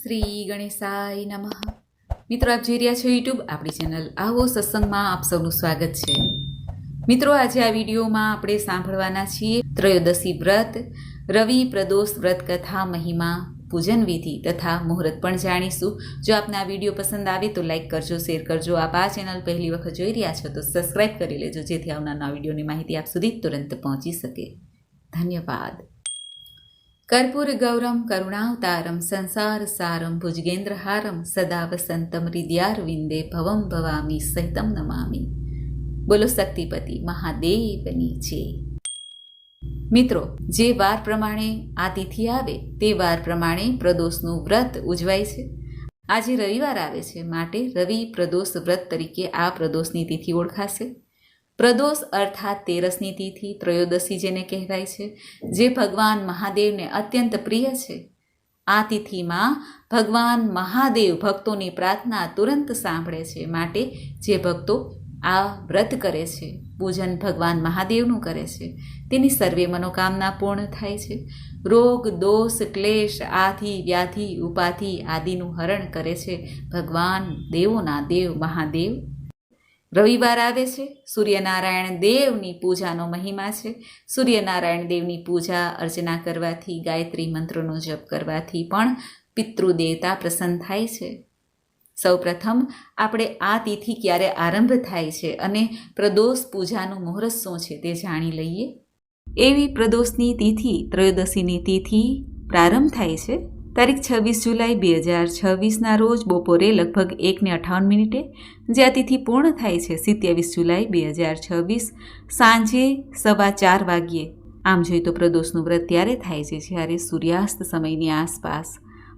શ્રી ગણેશાય નમઃ. મિત્રો, આપ જોઈ રહ્યા છો યુટ્યુબ આપણી ચેનલ આવો સત્સંગમાં આપ સૌનું સ્વાગત છે. મિત્રો, આજે આ વિડીયોમાં આપણે સાંભળવાના છીએ ત્રયોદશી વ્રત, રવિ પ્રદોષ વ્રત કથા, મહિમા, પૂજન વિધિ તથા મુહૂર્ત પણ જાણીશું. જો આપને આ વિડીયો પસંદ આવે તો લાઇક કરજો, શેર કરજો. આપ આ ચેનલ પહેલી વખત જોઈ રહ્યા છો તો સબસ્ક્રાઇબ કરી લેજો, જેથી આવનારા વિડીયોની માહિતી આપ સુધી તુરંત પહોંચી શકે. ધન્યવાદ. कर्पूर गौरम करुणावतारम संसार सारम भुजगेन्द्रहारम सदा वसंतम हृदयारविंदे भवम भवामी सहितम नमामि. बोलो शक्तिपति महादेवनी जय. મિત્રો, જે વાર પ્રમાણે આ તિથિ આવે તે વાર પ્રમાણે પ્રદોષનું વ્રત ઉજવાય છે. આજે રવિવાર આવે છે, માટે રવિ પ્રદોષ વ્રત તરીકે આ પ્રદોષની તિથિ ઓળખાશે. પ્રદોષ અર્થાત તેરસની તિથિ, ત્રયોદશી જેને કહેવાય છે, જે ભગવાન મહાદેવને અત્યંત પ્રિય છે. આ તિથિમાં ભગવાન મહાદેવ ભક્તોની પ્રાર્થના તુરંત સાંભળે છે, માટે જે ભક્તો આ વ્રત કરે છે, પૂજન ભગવાન મહાદેવનું કરે છે, તેની સર્વે મનોકામના પૂર્ણ થાય છે. રોગ, દોષ, ક્લેશ, આધિ, વ્યાધિ, ઉપાધિ આદિનું હરણ કરે છે ભગવાન દેવોના દેવ મહાદેવ. રવિવાર આવે છે, સૂર્યનારાયણ દેવની પૂજાનો મહિમા છે. સૂર્યનારાયણ દેવની પૂજા અર્ચના કરવાથી, ગાયત્રી મંત્રનો જપ કરવાથી પણ પિતૃદેવતા પ્રસન્ન થાય છે. સૌપ્રથમ આપણે આ તિથિ ક્યારે આરંભ થાય છે અને પ્રદોષ પૂજાનું મુહૂર્ત શું છે તે જાણી લઈએ. એવી પ્રદોષની તિથિ, ત્રયોદશીની તિથિ પ્રારંભ થાય છે તારીખ 26 જુલાઈ 2026ના રોજ બપોરે લગભગ 1:58, જે આ તિથિ પૂર્ણ થાય છે 27 જુલાઈ 2026 સાંજે 4:15 વાગ્યે. આમ જોઈએ તો પ્રદોષનું વ્રત ત્યારે થાય છે જ્યારે સૂર્યાસ્ત સમયની આસપાસ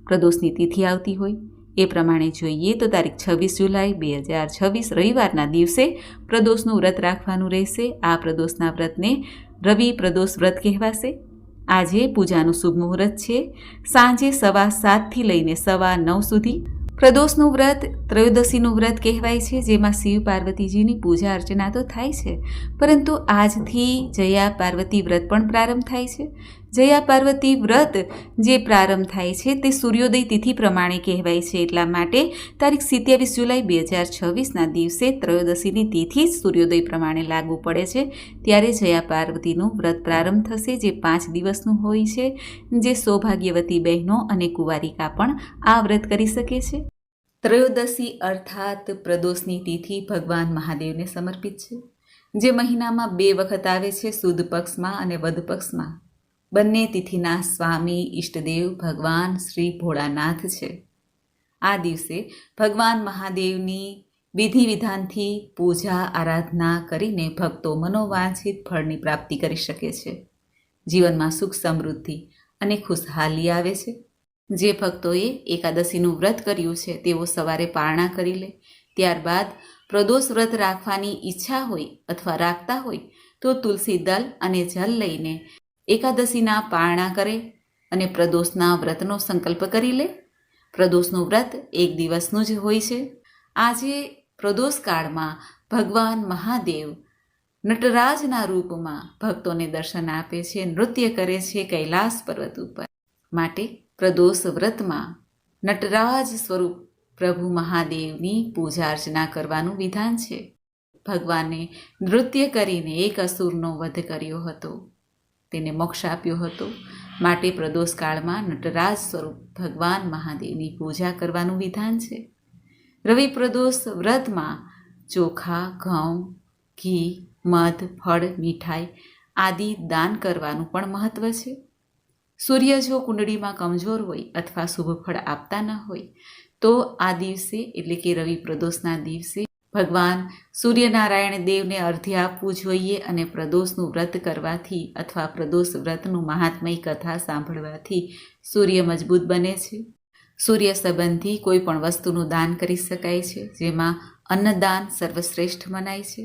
પ્રદોષની તિથિ આવતી હોય. એ પ્રમાણે જોઈએ તો તારીખ 26 જુલાઈ 2026 રવિવારના દિવસે પ્રદોષનું વ્રત રાખવાનું રહેશે. આ પ્રદોષના વ્રતને રવિ પ્રદોષ વ્રત કહેવાશે. આજે પૂજાનું શુભ મુહૂર્ત છે સાંજે 7:15 લઈને 9:15 સુધી. પ્રદોષનું વ્રત ત્રયોદશીનું વ્રત કહેવાય છે, જેમાં શિવ પાર્વતીજીની પૂજા અર્ચના તો થાય છે, પરંતુ આજથી જયા પાર્વતી વ્રત પણ પ્રારંભ થાય છે. જયા પાર્વતી વ્રત જે પ્રારંભ થાય છે તે સૂર્યોદય તિથિ પ્રમાણે કહેવાય છે. એટલા માટે તારીખ 27 જુલાઈ 2026ના દિવસે ત્રયોદશીની તિથિ જ સૂર્યોદય પ્રમાણે લાગુ પડે છે. ત્યારે જયા પાર્વતીનું વ્રત પ્રારંભ થશે, જે 5 દિવસનું હોય છે, જે સૌભાગ્યવતી બહેનો અને કુંવારિકા પણ આ વ્રત કરી શકે છે. ત્રયોદશી અર્થાત પ્રદોષની તિથિ ભગવાન મહાદેવને સમર્પિત છે, જે મહિનામાં 2 વખત આવે છે, સુદ પક્ષમાં અને વદ પક્ષમાં. બંને તિથિના સ્વામી ઈષ્ટદેવ ભગવાન શ્રી ભોળાનાથ છે. આ દિવસે ભગવાન મહાદેવની વિધિ વિધાનથી પૂજા આરાધના કરીને ભક્તો મનોવાંછિત ફળની પ્રાપ્તિ કરી શકે છે. જીવનમાં સુખ, સમૃદ્ધિ અને ખુશહાલી આવે છે. જે ભક્તોએ એકાદશીનું વ્રત કર્યું છે તેઓ સવારે પારણા કરી લે. ત્યારબાદ પ્રદોષ વ્રત રાખવાની ઈચ્છા હોય અથવા રાખતા હોય તો તુલસી દળ અને જલ લઈને એકાદશીના પારણા કરે અને પ્રદોષના વ્રતનો સંકલ્પ કરી લે. પ્રદોષનું વ્રત 1 દિવસનું જ હોય છે. આજે પ્રદોષ કાળમાં ભગવાન મહાદેવ નટરાજના રૂપમાં ભક્તોને દર્શન આપે છે, નૃત્ય કરે છે કૈલાસ પર્વત ઉપર. માટે પ્રદોષ વ્રતમાં નટરાજ સ્વરૂપ પ્રભુ મહાદેવની પૂજા અર્ચના કરવાનું વિધાન છે. ભગવાને નૃત્ય કરીને એક અસુરનો વધ કર્યો હતો, તેને મોક્ષ આપ્યો હતો. માટે પ્રદોષ કાળમાં નટરાજ સ્વરૂપ ભગવાન મહાદેવની પૂજા કરવાનું વિધાન છે. રવિ પ્રદોષ વ્રતમાં ચોખા, ઘઉં, ઘી, મધ, ફળ, મીઠાઈ આદિ દાન કરવાનું પણ મહત્વ છે. સૂર્ય જો કુંડળીમાં કમજોર હોય અથવા શુભ ફળ આપતા ન હોય તો આ દિવસે એટલે કે રવિ પ્રદોષના દિવસે ભગવાન સૂર્યનારાયણ દેવને અર્ધ્ય આપવું જોઈએ અને પ્રદોષનું વ્રત કરવાથી અથવા પ્રદોષ વ્રતનું મહાત્મય કથા સાંભળવાથી સૂર્ય મજબૂત બને છે. સૂર્ય સંબંધી કોઈ પણ વસ્તુનું દાન કરી શકાય છે, જેમાં અન્નદાન સર્વશ્રેષ્ઠ મનાય છે.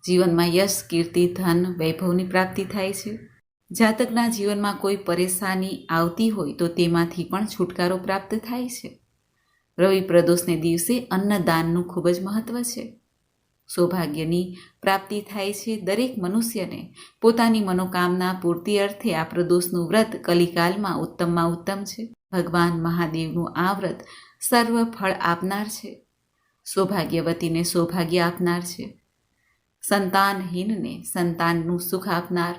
જીવનમાં યશ, કીર્તિ, ધન, વૈભવની પ્રાપ્તિ થાય છે. જાતકના જીવનમાં કોઈ પરેશાની આવતી હોય તો તેમાંથી પણ છુટકારો પ્રાપ્ત થાય છે. રવિ પ્રદોષને દિવસે અન્નદાનનું ખૂબ જ મહત્વ છે. સૌભાગ્યની પ્રાપ્તિ થાય છે. દરેક મનુષ્યને પોતાની મનોકામના પૂર્તિ અર્થે આ પ્રદોષનું વ્રત કલિકાલમાં ઉત્તમમાં ઉત્તમ છે. ભગવાન મહાદેવનું આ વ્રત સર્વ ફળ આપનાર છે, સૌભાગ્યવતીને સૌભાગ્ય આપનાર છે, સંતાનહીનને સંતાનનું સુખ આપનાર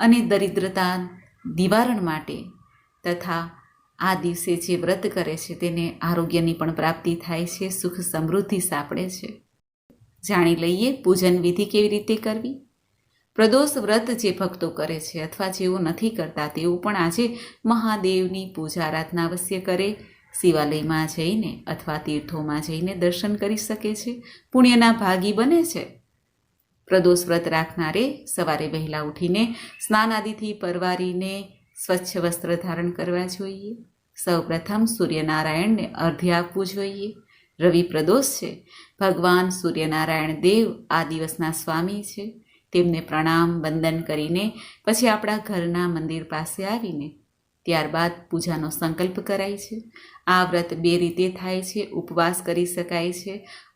અને દરિદ્રતા નિવારણ માટે તથા આ દિવસે જે વ્રત કરે છે તેને આરોગ્યની પણ પ્રાપ્તિ થાય છે, સુખ સમૃદ્ધિ સાંપડે છે. જાણી લઈએ પૂજન વિધિ કેવી રીતે કરવી. પ્રદોષ વ્રત જે ભક્તો કરે છે અથવા જેઓ નથી કરતા તેઓ પણ આજે મહાદેવની પૂજા આરાધના અવશ્ય કરે. શિવાલયમાં જઈને અથવા તીર્થોમાં જઈને દર્શન કરી શકે છે, પુણ્યના ભાગી બને છે. પ્રદોષ વ્રત રાખનારે સવારે વહેલા ઉઠીને સ્નાન આદિથી પરવારીને સ્વચ્છ વસ્ત્ર ધારણ કરવા જોઈએ. સૌપ્રથમ સૂર્યનારાયણને અર્ધ્ય આપવું જોઈએ. રવિ પ્રદોષ છે. ભગવાન સૂર્યનારાયણ દેવ આ દિવસના સ્વામી છે. તેમને પ્રણામ વંદન કરીને પછી આપણા ઘરના મંદિર પાસે આવીને ત્યારબાદ પૂજાનો સંકલ્પ કરાય છે. આ વ્રત 2 રીતે થાય છે. ઉપવાસ કરી શકાય છે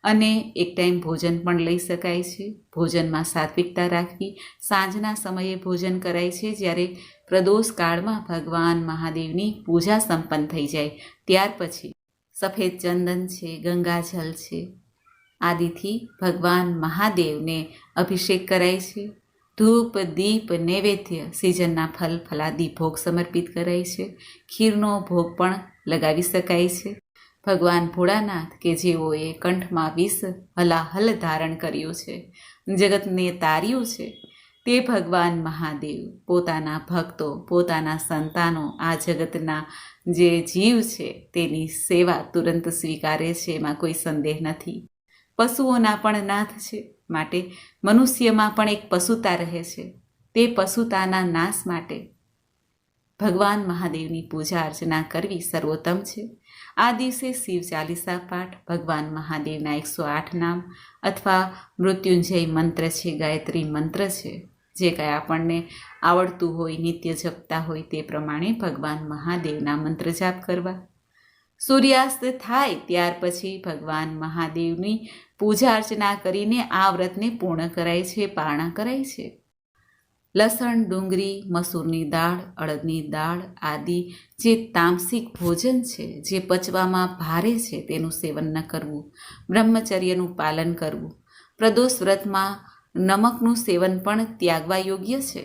અને એક ટાઈમ ભોજન પણ લઈ શકાય છે. ભોજનમાં સાત્વિકતા રાખવી. સાંજના સમયે ભોજન કરાય છે. જ્યારે પ્રદોષ કાળમાં ભગવાન મહાદેવની પૂજા સંપન્ન થઈ જાય ત્યાર પછી સફેદ ચંદન છે, ગંગાજલ છે આદિથી ભગવાન મહાદેવને અભિષેક કરાય છે. ધૂપ દીપ નૈવેદ્ય સિઝનના ફલ ફલાદી ભોગ સમર્પિત કરાય છે. ખીરનો ભોગ પણ લગાવી શકાય છે. ભગવાન ભોળાનાથ કે જેઓએ કંઠમાં વિષ હલાહલ ધારણ કર્યું છે, જગતને તાર્યું છે, તે ભગવાન મહાદેવ પોતાના ભક્તો, પોતાના સંતાનો, આ જગતના જે જીવ છે તેની સેવા તુરંત સ્વીકારે છે, એમાં કોઈ સંદેહ નથી. પશુઓના પણ નાથ છે, માટે મનુષ્યમાં પણ એક પશુતા રહે છે. તે પશુતાના નાશ માટે ભગવાન મહાદેવની પૂજા અર્ચના કરવી સર્વોત્તમ છે. આ દિવસે શિવ ચાલીસા પાઠ, ભગવાન મહાદેવના 108 નામ અથવા મૃત્યુંજય મંત્ર છે, ગાયત્રી મંત્ર છે, જે કંઈ આપણને આવડતું હોય, નિત્ય જપતા હોય તે પ્રમાણે ભગવાન મહાદેવના મંત્ર જાપ કરવા. સૂર્યાસ્ત થાય ત્યાર પછી ભગવાન મહાદેવની પૂજા અર્ચના કરીને આ વ્રતને પૂર્ણ કરાય છે, પારણા કરાય છે. લસણ, ડુંગળી, મસૂરની દાળ, અડદની દાળ આદિ જે તામસિક ભોજન છે, જે પચવામાં ભારે છે, તેનું સેવન ન કરવું. બ્રહ્મચર્યનું પાલન કરવું. પ્રદોષ વ્રતમાં નમકનું સેવન પણ ત્યાગવા યોગ્ય છે.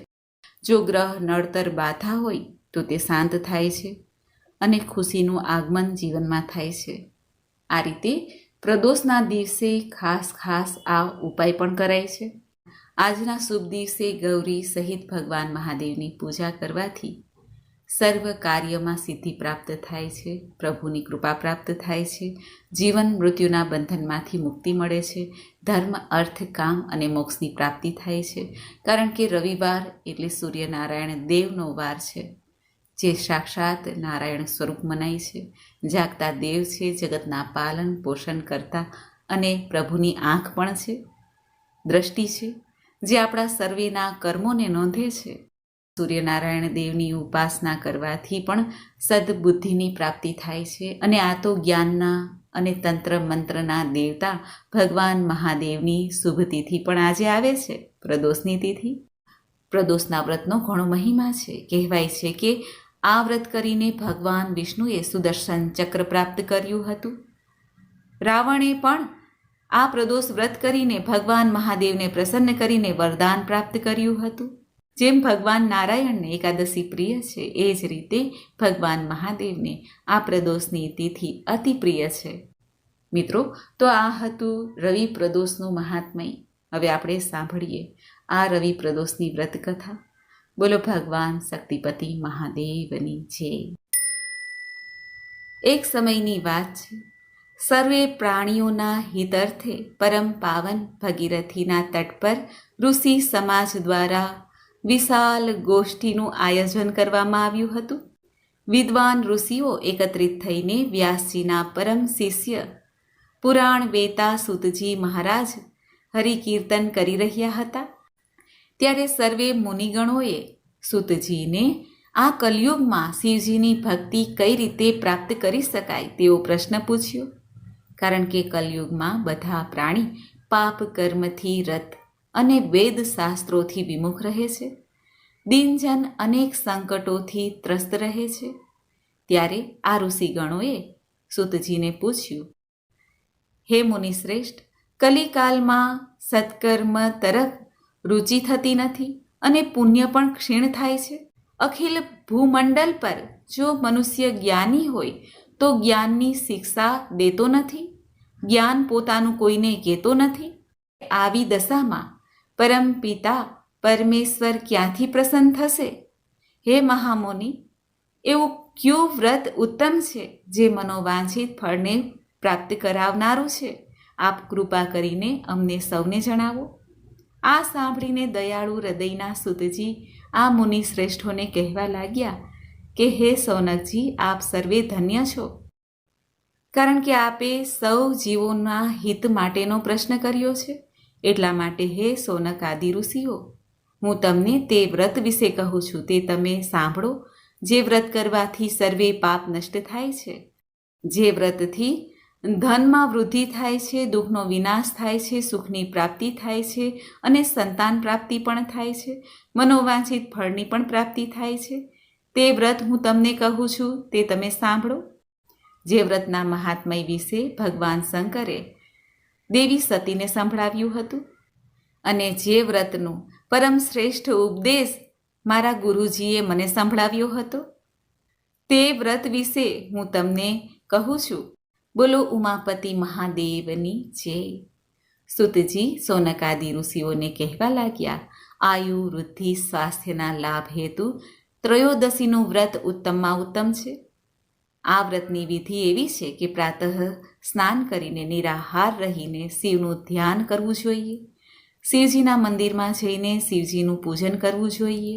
જો ગ્રહ નડતર બાધા હોય તો તે શાંત થાય છે અને ખુશીનું આગમન જીવનમાં થાય છે. આ રીતે પ્રદોષના દિવસે ખાસ આ ઉપાય પણ કરાય છે. આજના શુભ દિવસે ગૌરી સહિત ભગવાન મહાદેવની પૂજા કરવાથી સર્વ કાર્યમાં સિદ્ધિ પ્રાપ્ત થાય છે, પ્રભુની કૃપા પ્રાપ્ત થાય છે, જીવન મૃત્યુના બંધનમાંથી મુક્તિ મળે છે, ધર્મ, અર્થ, કામ અને મોક્ષની પ્રાપ્તિ થાય છે. કારણ કે રવિવાર એટલે સૂર્યનારાયણ દેવનો વાર છે, જે સાક્ષાત નારાયણ સ્વરૂપ મનાય છે. જાગતા દેવ છે, જગતના પાલન પોષણ કરતા અને પ્રભુની આંખ પણ છે, દ્રષ્ટિ છે, જે આપણા સર્વેના કર્મોને નોંધે છે. સૂર્યનારાયણ દેવની ઉપાસના કરવાથી પણ સદબુદ્ધિની પ્રાપ્તિ થાય છે અને આ તો જ્ઞાનના અને તંત્ર મંત્રના દેવતા ભગવાન મહાદેવની શુભ તિથિ પણ આજે આવે છે, પ્રદોષની તિથિ. પ્રદોષના વ્રતનો ઘણો મહિમા છે. કહેવાય છે કે આ વ્રત કરીને ભગવાન વિષ્ણુએ સુદર્શન ચક્ર પ્રાપ્ત કર્યું હતું. રાવણે પણ આ પ્રદોષ વ્રત કરીને ભગવાન મહાદેવને પ્રસન્ન કરીને વરદાન પ્રાપ્ત કર્યું હતું. જેમ ભગવાન નારાયણને એકાદશી પ્રિય છે, એ જ રીતે ભગવાન મહાદેવને આ પ્રદોષની તિથિ અતિ પ્રિય છે. મિત્રો, તો આ હતું રવિ પ્રદોષનું મહાત્મય. હવે આપણે સાંભળીએ આ રવિ પ્રદોષની વ્રત કથા. બોલો ભગવાન શક્તિપતિ મહાદેવની જય. એક સમયની વાત છે. સર્વે પ્રાણીઓના હિતાર્થે પરમ પાવન ભગીરથીના તટ પર ઋષિ સમાજ દ્વારા વિશાલ ગોષ્ઠીનું આયોજન કરવામાં આવ્યું હતું. વિદ્વાન ઋષિઓ એકત્રિત થઈને વ્યાસજીના પરમ શિષ્ય પુરાણ વેતા સૂતજી મહારાજ હરિકીર્તન કરી રહ્યા હતા. ત્યારે સર્વે મુનિગણોએ સૂતજીને આ કલયુગમાં શિવજીની ભક્તિ કઈ રીતે પ્રાપ્ત કરી શકાય તેવો પ્રશ્ન પૂછ્યો. કારણ કે કલયુગમાં બધા પ્રાણી પાપ કર્મથી રત અને વેદ શાસ્ત્રોથી વિમુખ રહે છે, દિનજન અનેક સંકટોથી ત્રસ્ત રહે છે. ત્યારે આ ઋષિગણોએ સૂતજીને પૂછ્યું, હે મુનિશ્રેષ્ઠ, કલિકાલમાં સત્કર્મ તરફ રુચિ થતી નથી અને પુણ્ય પણ ક્ષીણ થાય છે. અખિલ ભૂમંડળ પર જો મનુષ્ય જ્ઞાની હોય તો જ્ઞાનની શિક્ષા દેતો નથી, જ્ઞાન પોતાનું કોઈને કહેતો નથી. આવી દશામાં પરમ પિતા પરમેશ્વર ક્યાંથી પ્રસન્ન થશે? હે મહામુનિ, એવું કયું વ્રત ઉત્તમ છે જે મનોવાંછિત ફળને પ્રાપ્ત કરાવનારું છે? આપ કૃપા કરીને અમને સૌને જણાવો. આ સાંભળીને દયાળુ હૃદયના સૂતજી આ મુનિ શ્રેષ્ઠોને કહેવા લાગ્યા કે હે સૌનકજી, આપ સર્વે ધન્ય છો, કારણ કે આપે સૌ જીવોના હિત માટેનો પ્રશ્ન કર્યો છે. એટલા માટે હે સૌનક આદિ ઋષિઓ, હું તમને તે વ્રત વિશે કહું છું, તે તમે સાંભળો, જે વ્રત કરવાથી સર્વે પાપ નષ્ટ થાય છે, જે વ્રતથી ધનમાં વૃદ્ધિ થાય છે, દુઃખનો વિનાશ થાય છે, સુખની પ્રાપ્તિ થાય છે અને સંતાન પ્રાપ્તિ પણ થાય છે, મનોવાંછિત ફળની પણ પ્રાપ્તિ થાય છે. તે વ્રત હું તમને કહું છું, તે તમે સાંભળો. જે વ્રતના મહાત્મય વિશે ભગવાન શંકરે દેવી સતીને સંભળાવ્યું હતું અને જે વ્રતનો પરમ શ્રેષ્ઠ ઉપદેશ મારા ગુરુજીએ મને સંભળાવ્યો હતો, તે વ્રત વિશે હું તમને કહું છું. બોલો ઉમાપતિ મહાદેવની જય. સૂતજી સૌનકાદિ ઋષિઓને કહેવા લાગ્યા, આયુ વૃદ્ધિ સ્વાસ્થ્યના લાભ હેતુ ત્રયોદશીનું વ્રત ઉત્તમમાં ઉત્તમ છે. આ વ્રતની વિધિ એવી છે કે પ્રાતઃ સ્નાન કરીને નિરાહાર રહીને શિવનું ધ્યાન કરવું જોઈએ, શિવજીના મંદિરમાં જઈને શિવજીનું પૂજન કરવું જોઈએ,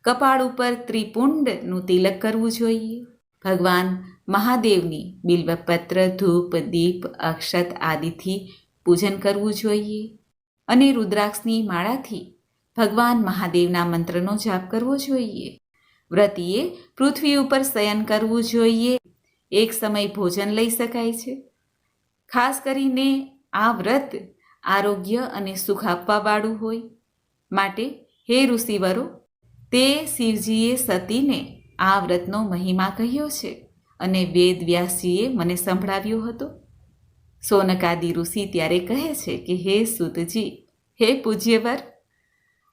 કપાળ ઉપર ત્રિપુંડનું તિલક કરવું જોઈએ, ભગવાન મહાદેવની બિલ્વપત્ર, ધૂપ, દીપ, અક્ષત આદિથી પૂજન કરવું જોઈએ અને રુદ્રાક્ષની માળાથી ભગવાન મહાદેવના મંત્રનો જાપ કરવો જોઈએ. વ્રતીએ પૃથ્વી ઉપર શયન કરવું જોઈએ. એક સમય ભોજન લઈ શકાય છે. ખાસ કરીને આ વ્રત આરોગ્ય અને સુખ આપવાવાળું હોય માટે હે ઋષિવરો, તે શિવજીએ સતીને આ વ્રતનો મહિમા કહ્યો છે અને વેદ વ્યાસજીએ મને સંભળાવ્યો હતો. સૌનકાદિ ઋષિ ત્યારે કહે છે કે હે સૂતજી, હે પૂજ્યવર,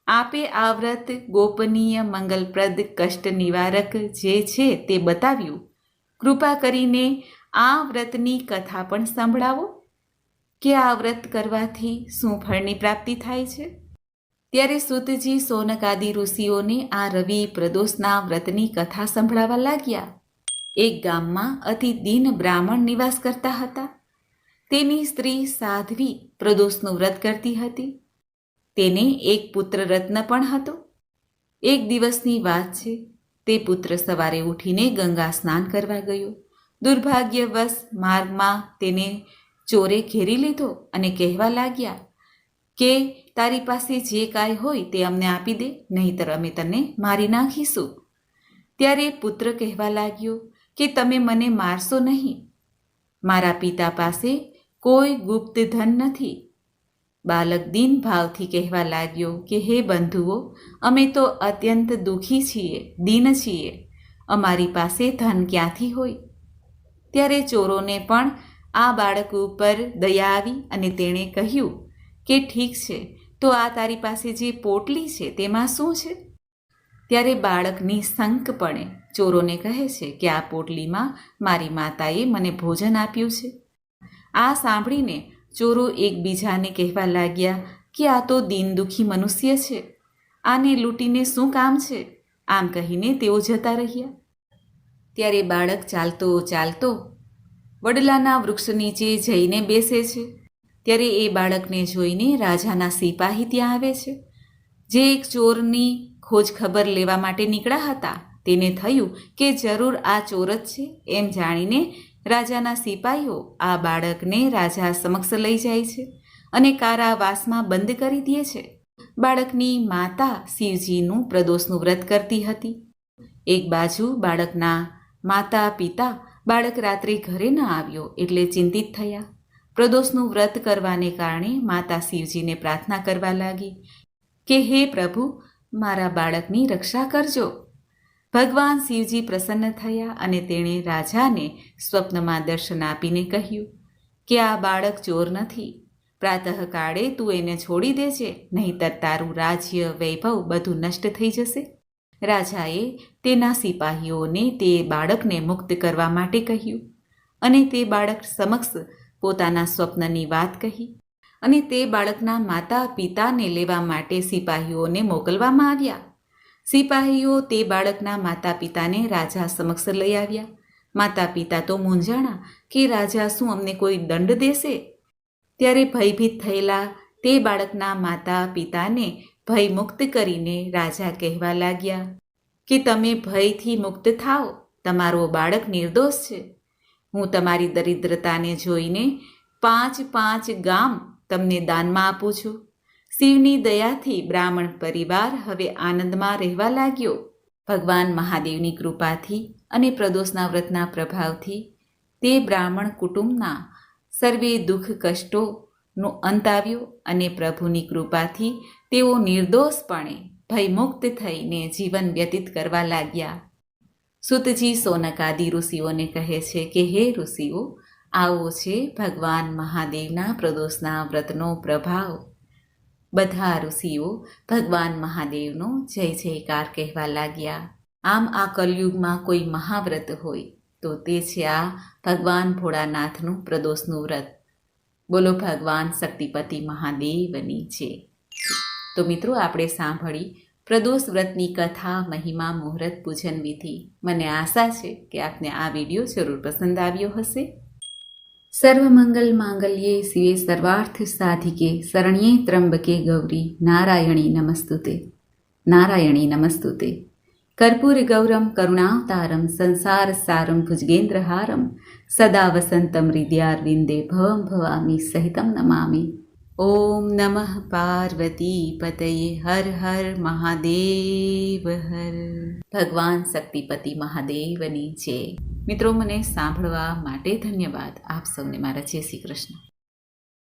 આપે આ વ્રત ગોપનીય, મંગલપ્રદ, કષ્ટ નિવારક જે છે તે બતાવ્યું. કૃપા કરીને આ વ્રતની કથા પણ સંભળાવો કે આ વ્રત કરવાથી શું ફળની પ્રાપ્તિ થાય છે. ત્યારે સૂતજી સૌનકાદિ ઋષિઓને આ રવિ પ્રદોષના વ્રતની કથા સંભળાવવા લાગ્યા. એક ગામમાં અતિ દીન બ્રાહ્મણ નિવાસ કરતા હતા. તેની સ્ત્રી સાધ્વી પ્રદોષનું વ્રત કરતી હતી. તેને એક પુત્ર રત્ન પણ હતો. એક દિવસની વાત છે, તે પુત્ર સવારે ઉઠીને ગંગા સ્નાન કરવા ગયો. દુર્ભાગ્યવશ માર્ગમાં તેને ચોરે ઘેરી લીધો અને કહેવા લાગ્યા કે તારી પાસે જે કાંઈ હોય તે અમને આપી દે, નહીંતર અમે તને મારી નાખીશું. ત્યારે પુત્ર કહેવા લાગ્યો કે તમે મને મારશો નહીં, મારા પિતા પાસે કોઈ ગુપ્ત ધન નથી. બાલક દીન ભાવથી કહેવા લાગ્યો કે હે બંધુઓ, અમે તો અત્યંત દુઃખી છીએ, દીન છીએ, અમારી પાસે ધન ક્યાંથી હોય? ત્યારે ચોરોને પણ આ બાળક ઉપર દયા આવી અને તેણે કહ્યું કે ઠીક છે, તો આ તારી પાસે જે પોટલી છે તેમાં શું છે? ત્યારે બાળક નિઃશંકપણે ચોરોને કહે છે કે આ પોટલીમાં મારી માતાએ મને ભોજન આપ્યું છે. આ સાંભળીને ચોરો એકબીજાને કહેવા લાગ્યા કે આ તો દીન દુઃખી મનુષ્ય છે, આને લૂંટીને શું કામ છે? આમ કહીને તેઓ જતા રહ્યા. ત્યારે બાળક ચાલતો ચાલતો વડલાના વૃક્ષ નીચે જઈને બેસે છે. ત્યારે એ બાળકને જોઈને રાજાના સિપાહી ત્યાં આવે છે, જે એક ચોરની ખોજ ખબર લેવા માટે નીકળ્યા હતા. તેને થયું કે જરૂર આ ચોર જ છે. એમ જાણીને રાજાના સિપાહીઓ આ બાળકને રાજા સમક્ષ લઈ જાય છે અને કારાવાસમાં બંધ કરી દે છે. બાળકની માતા શિવજીનું પ્રદોષનું વ્રત કરતી હતી. એક બાજુ બાળકના માતા પિતા બાળક રાત્રે ઘરે ન આવ્યો એટલે ચિંતિત થયા. પ્રદોષનું વ્રત કરવાને કારણે માતા શિવજીને પ્રાર્થના કરવા લાગી કે હે પ્રભુ, મારા બાળકની રક્ષા કરજો. ભગવાન શિવજી પ્રસન્ન થયા અને તેણે રાજાને સ્વપ્નમાં દર્શન આપીને કહ્યું કે આ બાળક ચોર નથી. પ્રાતઃકાળે તું એને છોડી દેજે, નહીંતર તારું રાજ્ય વૈભવ બધું નષ્ટ થઈ જશે. રાજાએ તેના સિપાહીઓને તે બાળકને મુક્ત કરવા માટે કહ્યું અને તે બાળક સમક્ષ પોતાના સ્વપ્નની વાત કહી અને તે બાળકના માતા પિતાને લેવા માટે સિપાહીઓને મોકલવામાં આવ્યા. સિપાહીઓ તે બાળકના માતા પિતાને રાજા સમક્ષ લઈ આવ્યા. માતા પિતા તો મૂંઝાણા કે રાજા શું અમને કોઈ દંડ દેશે? ત્યારે ભયભીત થયેલા તે બાળકના માતા પિતાને ભયમુક્ત કરીને રાજા કહેવા લાગ્યા કે તમે ભયથી મુક્ત થાઓ, તમારો બાળક નિર્દોષ છે. હું તમારી દરિદ્રતાને જોઈને 5 ગામ તમને દાનમાં આપું છું. શિવની દયાથી બ્રાહ્મણ પરિવાર હવે આનંદમાં રહેવા લાગ્યો. ભગવાન મહાદેવની કૃપાથી અને પ્રદોષના વ્રતના પ્રભાવથી તે બ્રાહ્મણ કુટુંબના સર્વે દુઃખ કષ્ટોનો અંત આવ્યો અને પ્રભુની કૃપાથી તેઓ નિર્દોષપણે ભયમુક્ત થઈને જીવન વ્યતીત કરવા લાગ્યા. સુતજી સોનકાદી ઋષિઓને કહે છે કે હે ઋષિઓ, આવો છે ભગવાન મહાદેવના પ્રદોષના વ્રતનો પ્રભાવ. બધા ઋષિઓ ભગવાન મહાદેવનો જય જયકાર કહેવા લાગ્યા. આમ આ કલયુગમાં કોઈ મહાવ્રત હોય તો તે છે આ ભગવાન ભોળાનાથનું પ્રદોષનું વ્રત. બોલો ભગવાન શક્તિપતિ મહાદેવની છે. તો મિત્રો, આપણે સાંભળી પ્રદોષ વ્રતની કથા, મહિમા, મુહૂર્ત, પૂજન વિધિ. મને આશા છે કે આપને આ વિડીયો જરૂર પસંદ આવ્યો હશે. સર્વમંગલ માંગલ્યે શિવે સર્વાર્થ સાધિકે શરણ્યે ત્રંબકે ગૌરી નારાયણી નમસ્તુતે. નારાયણી નમસ્તુતે. કર્પૂર ગૌરમ કરુણાવતારમ સંસાર સારમ ભુજગેન્દ્રહારમ સદા વસંતમ હૃદયારવિંદે ભવમ ભવામી સહિતમ નમામી. ઓમ નમઃ પાર્વતી પતયે. હર હર મહાદેવ હર. ભગવાન શક્તિપતિ મહાદેવની જય. મિત્રો, મને સાંભળવા માટે ધન્યવાદ. આપ સૌને મારા જય શ્રી કૃષ્ણ.